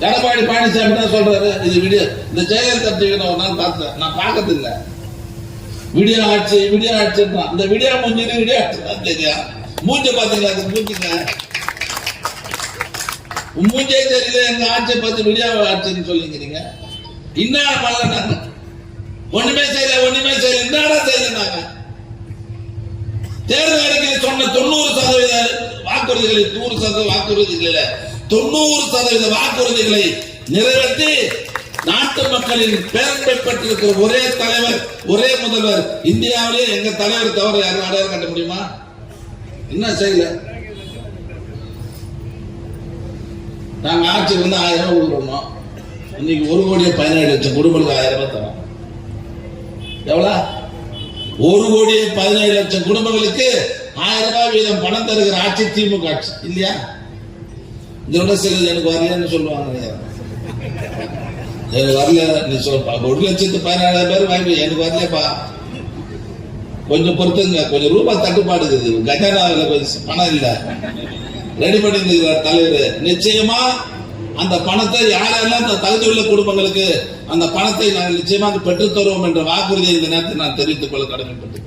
எடப்பாடி பழனிசாமி தான் சொல்றாரு இது வீடியோ. இந்த ஜெயலலிதா டிவி ஒரு நாள் பார்த்தேன், நான் பார்க்கறது இல்லை. வீடியோ ஆட்சி இந்த வீடியோ மூஞ்சி வீடியோ ஆட்சி தான் தெரியும். மூஞ்ச பாத்தீங்களா? மூஞ்சிங்க மூஞ்சே தெரியல. எங்க ஆட்சியை பார்த்து வீடியோ ஆட்சின்னு சொல்லிக்கிறீங்க. இன்னும் பண்ணல, ஒண்ணுமே செய்யல. என்னடா செய்யறாங்க? தேர்தல் அறிக்கையில் சொன்ன 90% வாக்குறுதிகளை 100% வாக்குறுதிகளை 90% வாக்குறுதிகளை நிறைவேற்றி நாட்டு மக்களின் பேரன்பை பெற்றிருக்கிற ஒரே தலைவர், ஒரே முதல்வர் இந்தியாவிலே எங்க தலைவர் தவிர யாரும் அடையாளம் கட்ட முடியுமா? என்ன செய்யல? நாங்க ஆட்சி வந்து 1000 ரூபாய் கொடுக்கணும். இன்னைக்கு 1,17,00,000 குடும்பங்களுக்கு 1000 ரூபாய் தரோம். எவ்வளவு? 1,17,00,000 குடும்பங்களுக்கு 1000 ரூபாய் வீதம் பணம் தருகிற ஆட்சி திமுக ஆட்சி இல்லையா? இதோட சிலது எனக்கு வரலன்னு சொல்லுவாங்க. எனக்கு வரல நீ சொல்லப்பா. 1,14,000 பேர் வாங்கி எனக்கு வரலப்பா, கொஞ்சம் பொறுத்துங்க. கொஞ்சம் ரூபாய் தட்டுப்பாடு இருக்குது, கஜானாவில் கொஞ்சம் பணம் இல்லை, ரெடி பண்ணி தலைவர். நிச்சயமா அந்த பணத்தை யாரெல்லாம் அந்த தகுதி உள்ள குடும்பங்களுக்கு அந்த பணத்தை நாங்கள் நிச்சயமாக பெற்றுத் தருவோம் என்ற வாக்குறுதியை இந்த நேரத்தில் நான் தெரிவித்துக் கொள்ள கடமைப்பட்டு